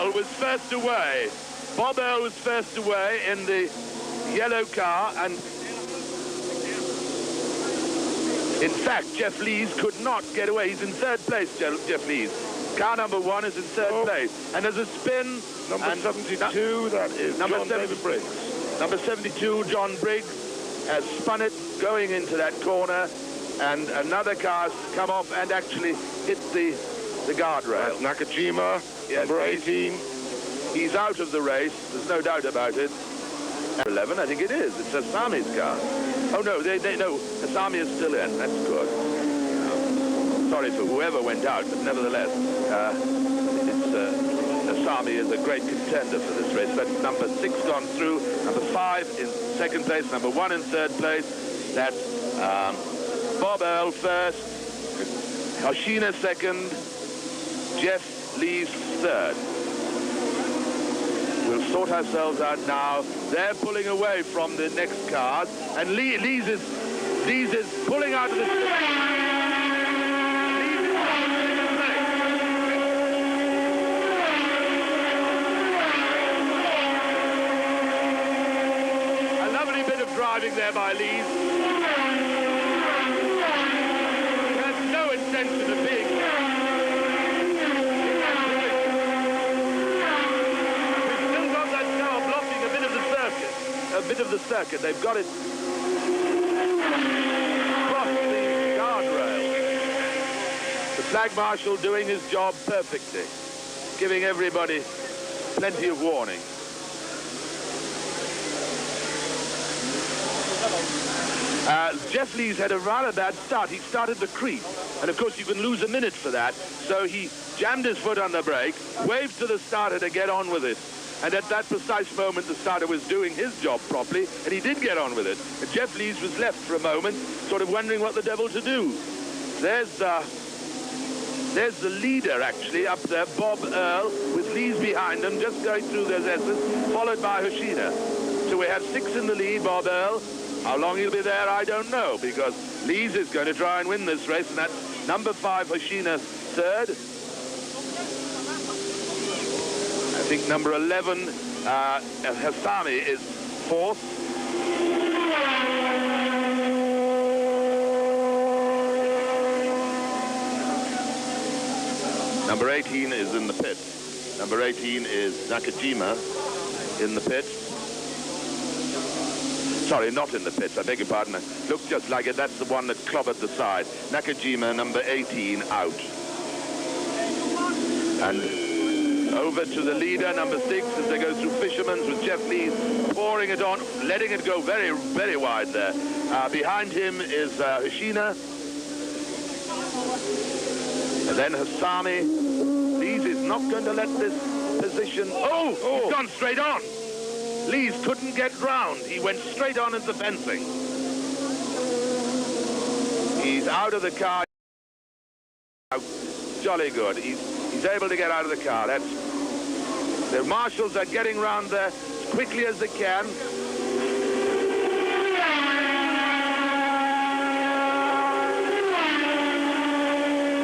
Earl was first away. Bob Earl was first away in the yellow car, and in fact, Jeff Lees could not get away. He's in third place, Jeff Lees. Car number 1 is in third place. And there's a spin. Number 72, that is number John David Briggs. Number 72, John Briggs, has spun it going into that corner, and another car's come off and actually hit the guardrail. Nakajima, number 18. He's out of the race, there's no doubt about it. 11, I think it is. It's Hasami's car. Oh, no, no, Hasami is still in. That's good. Sorry for whoever went out, but nevertheless, Hasami is a great contender for this race. That's number 6 gone through, number 5 in second place, number 1 in third place. That's Bob Earl first, Hoshina second, Jeff Lees third. We'll sort ourselves out now. They're pulling away from the next cars, and Lees is pulling out of the... A lovely bit of driving there by Lees. He has no intention of being... A bit of the circuit. They've got it across the guardrail. The flag marshal doing his job perfectly, giving everybody plenty of warning. Jeff Lees had a rather bad start. He started the creep, and of course you can lose a minute for that, so he jammed his foot on the brake, waved to the starter to get on with it. And at that precise moment, the starter was doing his job properly, and he did get on with it. And Jeff Lees was left for a moment, sort of wondering what the devil to do. There's the leader, actually, up there, Bob Earl, with Lees behind him, just going through those S's, followed by Hoshina. So we have 6 in the lead, Bob Earl. How long he'll be there, I don't know, because Lees is going to try and win this race, and that's number 5, Hoshina, third. I think number 11, Hasami, is 4th. Number 18 is in the pit. Number 18 is Nakajima in the pit. Sorry, not in the pits, I beg your pardon. Looks just like it. That's the one that clobbered the side. Nakajima, number 18, out. And over to the leader, number 6, as they go through Fisherman's with Jeff Lees pouring it on, letting it go very, very wide there. Behind him is Hoshina. And then Hasami. Lees is not going to let this position... Oh, he's gone straight on. Lees couldn't get round. He went straight on into fencing. He's out of the car. Jolly good. He's able to get out of the car. The marshals are getting round there as quickly as they can.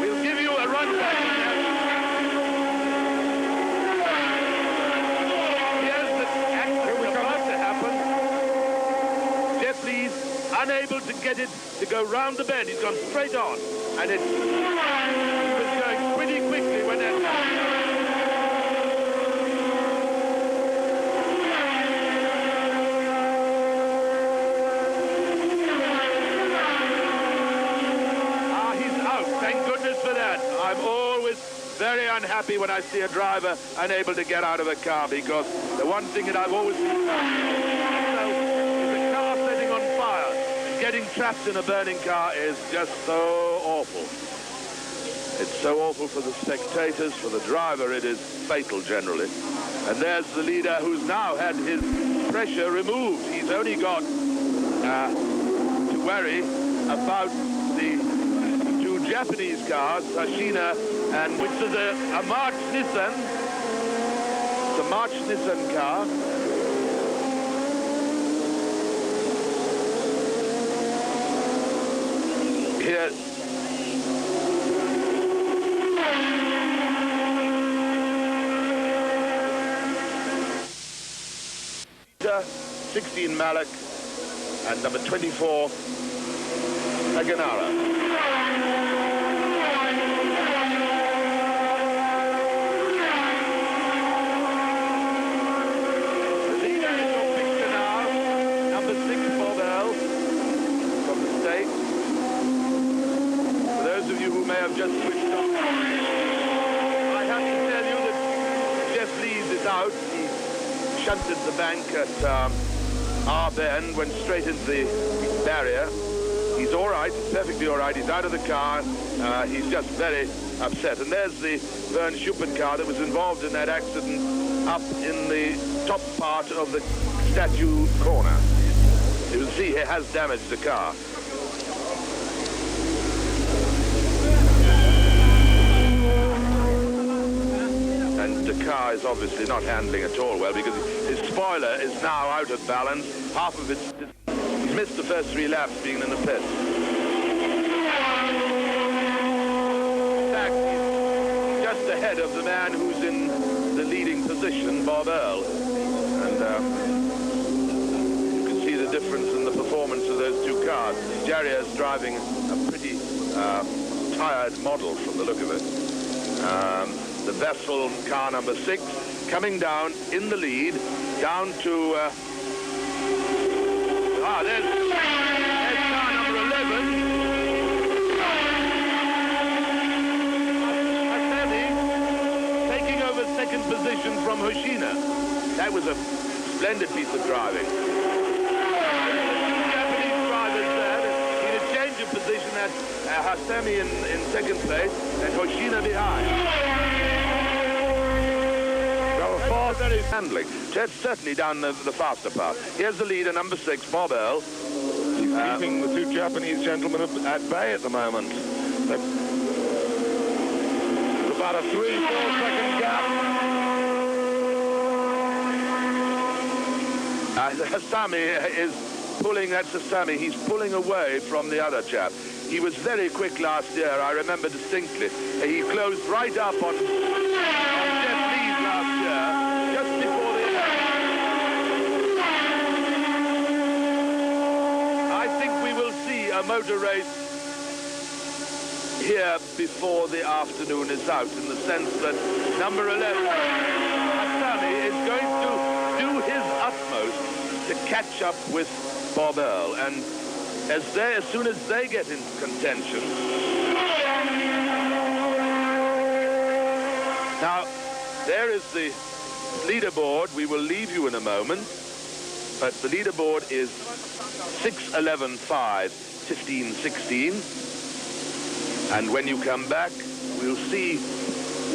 We'll give you a run back. Here's the action about to happen. Jeff Lees unable to get it to go round the bend. He's gone straight on, and it was going pretty quickly when that happened. Very unhappy when I see a driver unable to get out of a car, because the one thing that I've always seen is a car setting on fire. Getting trapped in a burning car is just so awful. It's so awful for the spectators, for the driver it is fatal generally. And there's the leader who's now had his pressure removed. He's only got to worry about the two Japanese cars, Hoshina, and which is a March Nissan. It's a March Nissan car. Here. 16, Malik, and number 24, Aguinara. The leader is your picture now, number 6, Bob Earl, from the States. For those of you who may have just switched on, I have to tell you that Jeff Lees is out. He shunted the bank at our bend, went straight into the barrier. He's all right, he's perfectly all right. He's out of the car. He's just very upset. And there's the Vern Schuppen car that was involved in that accident up in the top part of the statue corner. You can see he has damaged the car. And the car is obviously not handling at all well because his spoiler is now out of balance. Half of it's... He's missed the first 3 laps being in the pit. In fact, he's just ahead of the man who's in the leading position, Bob Earl. And you can see the difference in the performance of those 2 cars. Jarrier's driving a pretty tired model from the look of it. The Vessel car number 6 coming down in the lead, down to... there's car number 11. Hami taking over second position from Hoshina. That was a splendid piece of driving. Japanese drivers there. In a change of position at Hami in second place and Hoshina behind. Very handling. Ted's certainly down the faster part. Here's the leader, number 6, Bob Earl. He's keeping the 2 Japanese gentlemen at bay at the moment. There's about a 3-4 second gap. Hami is pulling, that's Hami, he's pulling away from the other chap. He was very quick last year, I remember distinctly. He closed right up on Jeff Lees last year. A motor race here before the afternoon is out, in the sense that number 11, Hami, is going to do his utmost to catch up with Bob Earl. And as soon as they get in contention... Now, there is the leaderboard. We will leave you in a moment, but the leaderboard is 6:11.5. 15-16, and when you come back we'll see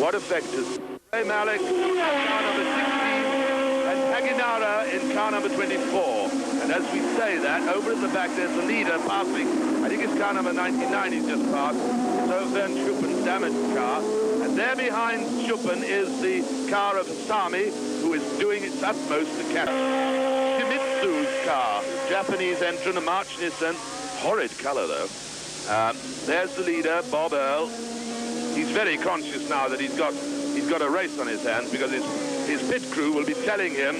what effect is Malik, car number 16, and Aguinara in car number 24. And as we say that, over at the back there's a leader passing. I think it's car number 99 he's just passed. It's Vern Schuppen's damaged car, and there behind Schuppen is the car of Hami, who is doing its utmost to catch Shimitsu's car, Japanese entrant, a March Nissan. Horrid colour, though. There's the leader, Bob Earl. He's very conscious now that he's got a race on his hands, because his pit crew will be telling him,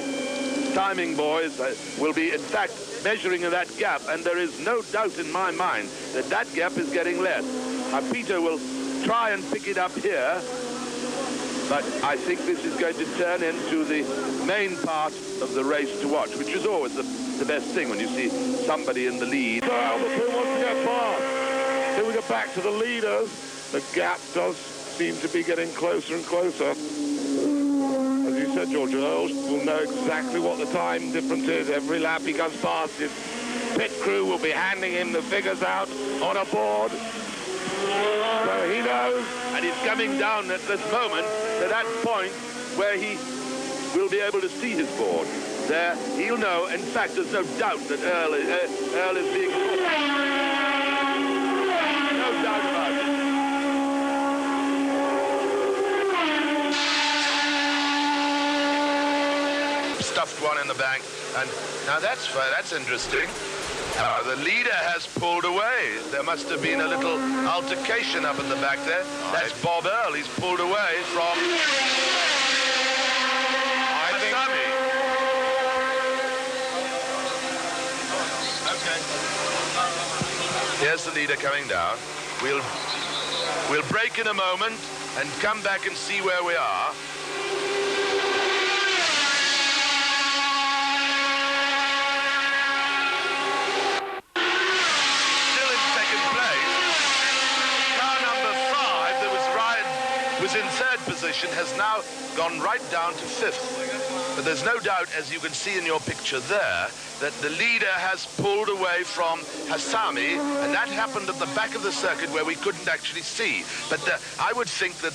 timing boys, will be, in fact, measuring that gap, and there is no doubt in my mind that that gap is getting less. Peter will try and pick it up here, but I think this is going to turn into the main part of the race to watch, which is always the best thing when you see somebody in the lead. So Albert wants to get past. Here we go back to the leaders. The gap does seem to be getting closer and closer. As you said, George, Earl will know exactly what the time difference is. Every lap he comes past, his pit crew will be handing him the figures out on a board. So he knows. And he's coming down at this moment to that point where he will be able to see his board. There, he'll know. In fact, there's no doubt that Earl is being caught. No doubt about it. Stuffed one in the bank, and now that's interesting. The leader has pulled away. There must have been a little altercation up at the back there. That's Bob Earl. He's pulled away from... there's the leader coming down. We'll break in a moment and come back and see where we are. Still in second place. Car number 5, that was in third position, has now gone right down to 5th. But there's no doubt, as you can see in your picture there, that the leader has pulled away from Hami, and that happened at the back of the circuit where we couldn't actually see. But I would think that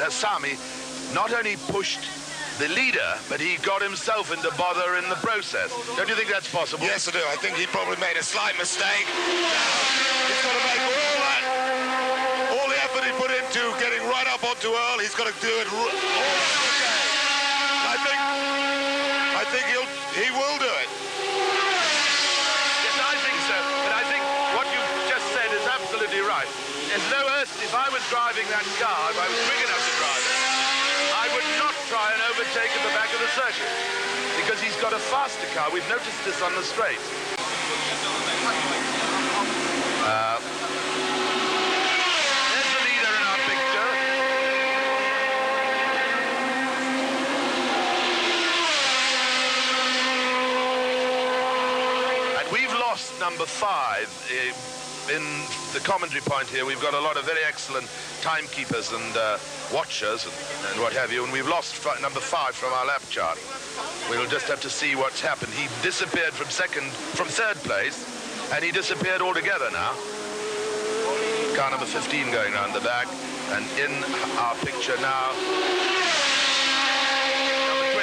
Hami not only pushed the leader, but he got himself into bother in the process. Don't you think that's possible? Yes, I do. I think he probably made a slight mistake. He's got to make all the effort he put into getting right up onto Earl. He's got to do it all okay. I think he will do it. Yes, I think so. But I think what you've just said is absolutely right. There's no earth. If I was driving that car, if I was quick enough to drive it, I would not try and overtake at the back of the circuit, because he's got a faster car. We've noticed this on the straight. There's the leader in our picture. And we've lost number 5. In the commentary point here, we've got a lot of very excellent timekeepers and watchers and what have you, and we've lost number 5 from our lap chart. We'll just have to see what's happened. He disappeared from third place, and he disappeared altogether now. Car number 15 going around the back, and in our picture now, number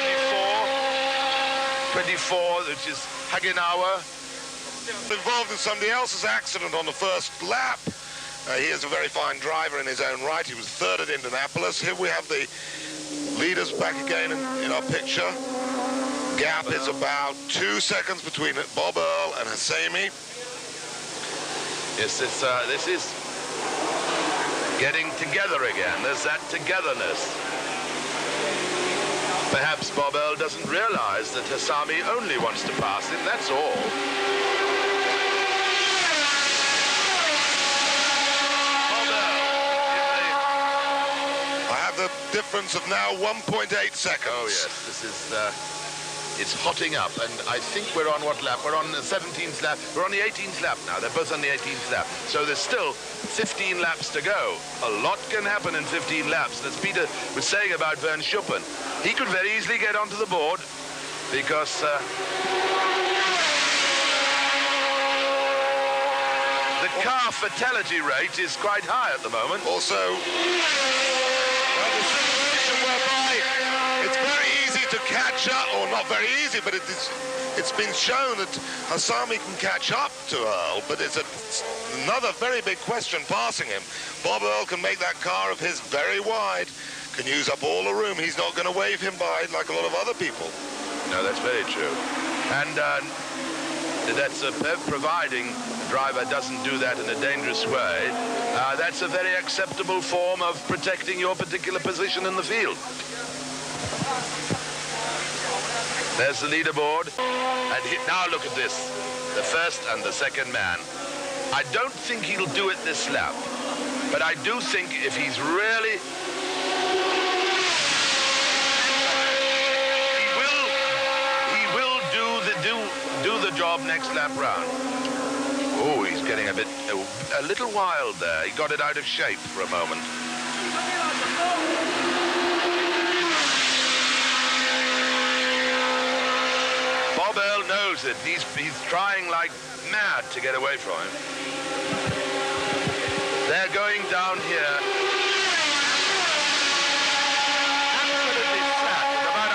24, which is Haginawa. Involved in somebody else's accident on the first lap. He is a very fine driver in his own right. He was third at Indianapolis. Here we have the leaders back again in our picture. Gap is about 2 seconds between Bob Earl and Hami. Yes, this is getting together again. There's that togetherness. Perhaps Bob Earl doesn't realize that Hami only wants to pass him, that's all. The difference of now 1.8 seconds. Oh yes, this is it's hotting up, and I think we're on what lap? We're on the 17th lap. We're on the 18th lap now. They're both on the 18th lap. So there's still 15 laps to go. A lot can happen in 15 laps. And as Peter was saying about Vern Schuppen, he could very easily get onto the board because the car fatality rate is quite high at the moment. Also, the situation whereby it's very easy to catch up, or not very easy, but it's been shown that Hami can catch up to Earl, but it's another very big question passing him. Bob Earl can make that car of his very wide, can use up all the room. He's not going to wave him by like a lot of other people. No, that's very true. And that's providing the driver doesn't do that in a dangerous way. That's a very acceptable form of protecting your particular position in the field. There's the leaderboard. And now look at this. The first and the second man. I don't think he'll do it this lap. But I do think if he's really... He will do the job next lap round. Oh, he's getting a little wild there. He got it out of shape for a moment. Bob Earl knows it. He's trying like mad to get away from him. They're going down here. Absolutely flat at about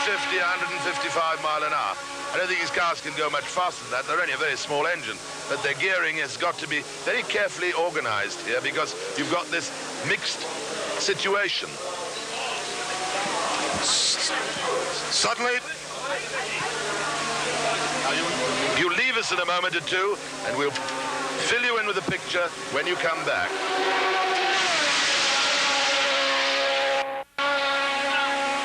150, 155 mile an hour. I don't think his cars can go much faster than that. They're only a very small engine. But their gearing has got to be very carefully organized here because you've got this mixed situation. Suddenly, you leave us in a moment or two, and we'll fill you in with a picture when you come back.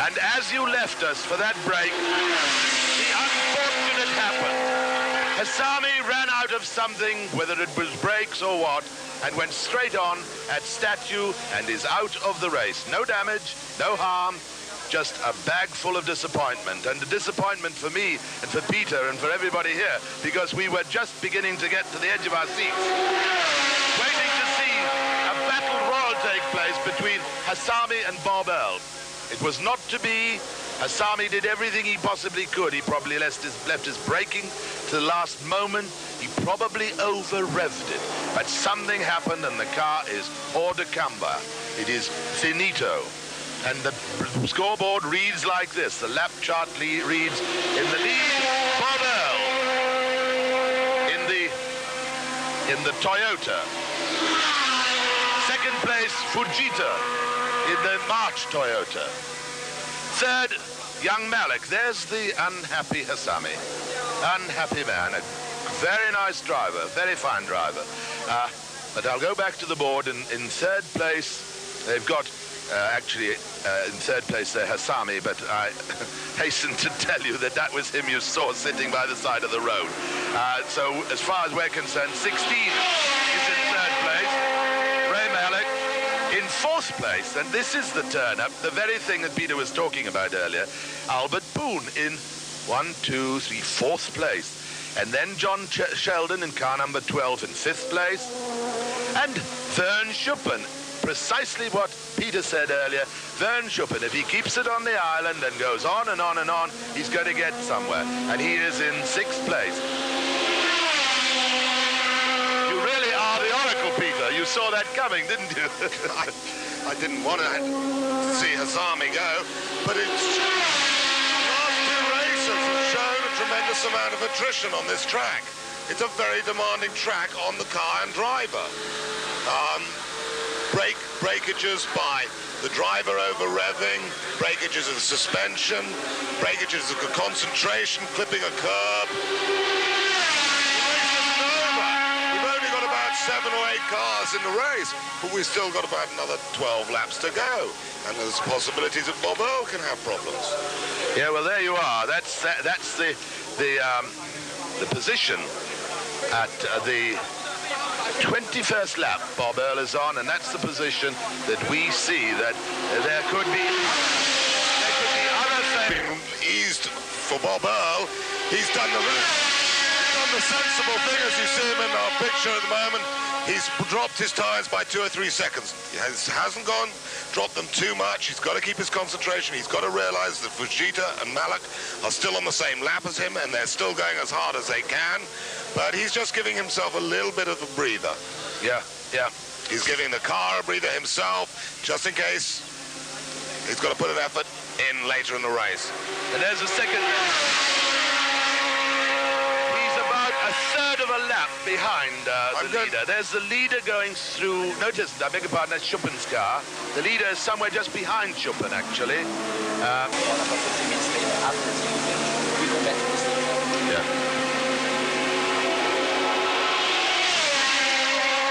And as you left us for that break, the unfortunate happened. Hami ran out of something, whether it was brakes or what, and went straight on at statue and is out of the race. No damage, no harm, just a bag full of disappointment. And a disappointment for me and for Peter and for everybody here, because we were just beginning to get to the edge of our seats, waiting to see a battle royal take place between Hami and Bob Earl. It was not to be. Hami did everything he possibly could. He probably left his braking to the last moment. He probably over-revved it. But something happened and the car is hors de combat. It is finito. And the scoreboard reads like this. The lap chart reads in the lead, Bob Earl. In the Toyota. Second place, Fujita in the March Toyota. Third, young Malik. There's the unhappy Hami. Unhappy man. A very nice driver, very fine driver. But I'll go back to the board. In third place, they've got, in third place they're Hami, but I hasten to tell you that was him you saw sitting by the side of the road. So as far as we're concerned, 16 is in third place. In fourth place, and this is the turn-up, the very thing that Peter was talking about earlier, Albert Boone in 4th place. And then John Sheldon in car number 12 in 5th place. And Vern Schuppen, precisely what Peter said earlier. Vern Schuppen, if he keeps it on the island and goes on and on and on, he's going to get somewhere. And he is in 6th place. You saw that coming, didn't you? I didn't want to see Hami go, but it's last two races have shown a tremendous amount of attrition on this track. It's a very demanding track on the car and driver. Breakages by the driver over-revving, breakages of the suspension, breakages of the concentration, clipping a curb. 7 or 8 cars in the race, but we've still got about another 12 laps to go, and there's possibilities that Bob Earl can have problems. Yeah, well, there you are. That's the position at the 21st lap. Bob Earl is on, and that's the position that we see that there could be other things. Been eased for Bob Earl. He's done the sensible thing, as you see him in our picture at the moment. He's dropped his tyres by 2 or 3 seconds. He hasn't dropped them too much. He's got to keep his concentration. He's got to realise that Fujita and Malik are still on the same lap as him, and they're still going as hard as they can. But he's just giving himself a little bit of a breather. Yeah. He's giving the car a breather himself, just in case he's got to put an effort in later in the race. And there's a second. A third of a lap behind the leader. There's the leader going through. Notice, I beg your pardon, that's Schuppen's car. The leader is somewhere just behind Schuppen, actually. Yeah.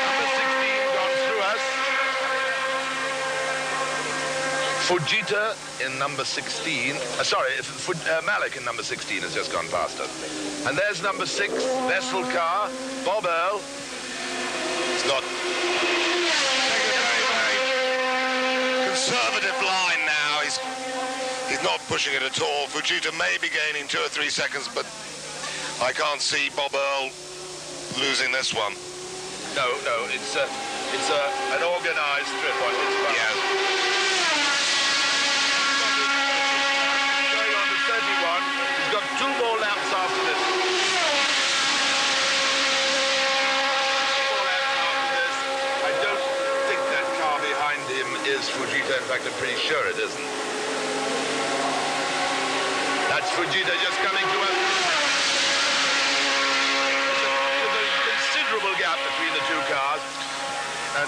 Number 16 gone through us. Fujita in number 16. Malik in number 16 has just gone past us. And there's number 6, Vessel car, Bob Earl. It's not taking a very, very conservative line now. He's not pushing it at all. Fujita may be gaining 2 or 3 seconds, but I can't see Bob Earl losing this one. No, it's an organised trip on his part. Yeah. Going on to 31. He's got 2 more laps after this. I don't think that car behind him is Fujita. In fact, I'm pretty sure it isn't. That's Fujita just coming to us. There's a considerable gap between the 2 cars. And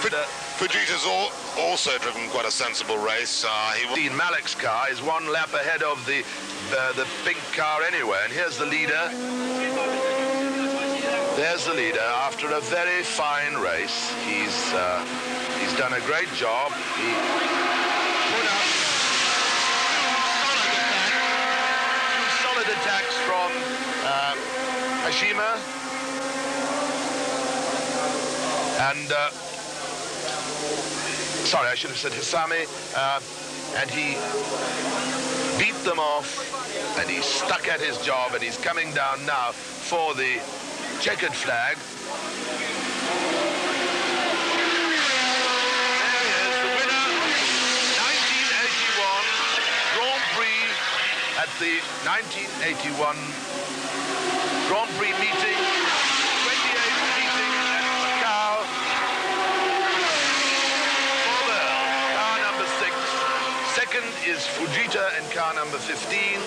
Fujita's also driven quite a sensible race. Malik's car is 1 lap ahead of the pink car anyway. And here's the leader. There's the leader. After a very fine race, he's done a great job. He put up solid attacks from a Hashima. And, sorry, I should have said Hisami. And he beat them off, and he's stuck at his job, and he's coming down now for the checkered flag. There he is, the winner of 1981 Grand Prix at the 1981 Grand Prix meeting, 28th meeting at Macau. Bob Earl, car number 6. Second is Fujita in car number 15.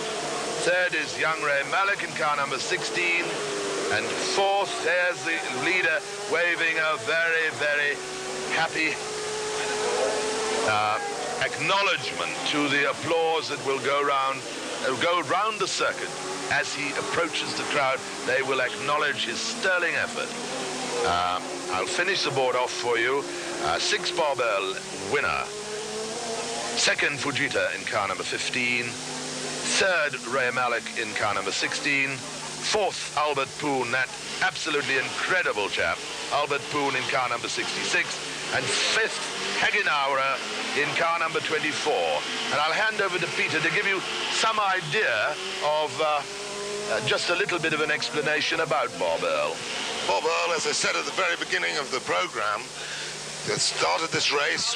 Third is young Ray Malik in car number 16. And fourth, there's the leader waving a very, very happy acknowledgement to the applause that will go round the circuit. As he approaches the crowd, they will acknowledge his sterling effort. I'll finish the board off for you. 6 Bob Earl, winner. Second, Fujita in car number 15. Third, Ray Malik in car number 16. Fourth, Albert Poon, that absolutely incredible chap, Albert Poon in car number 66. And fifth, Hagenauer in car number 24. And I'll hand over to Peter to give you some idea of just a little bit of an explanation about Bob Earl. Bob Earl, as I said at the very beginning of the program, started this race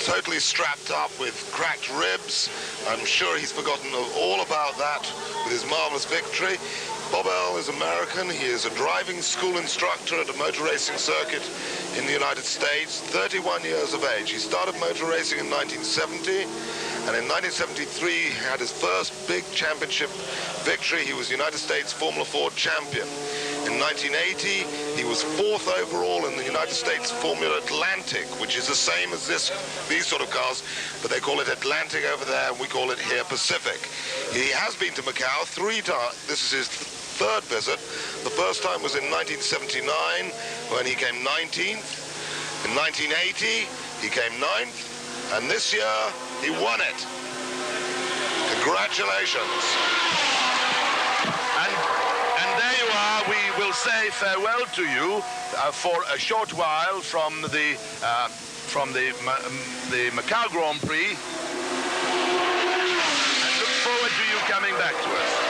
totally strapped up with cracked ribs. I'm sure he's forgotten all about that with his marvelous victory. Bob Earl is American. He is a driving school instructor at a motor racing circuit in the United States, 31 years of age. He started motor racing in 1970, and in 1973 he had his first big championship victory. He was United States Formula Ford champion. In 1980, he was 4th overall in the United States Formula Atlantic, which is the same as these sort of cars, but they call it Atlantic over there, and we call it here Pacific. He has been to Macau 3 times. This is his 3rd visit. The first time was in 1979, when he came 19th. In 1980, he came 9th, and this year, he won it. Congratulations. And there you are. We will say farewell to you for a short while from the Macau Grand Prix, and look forward to you coming back to us.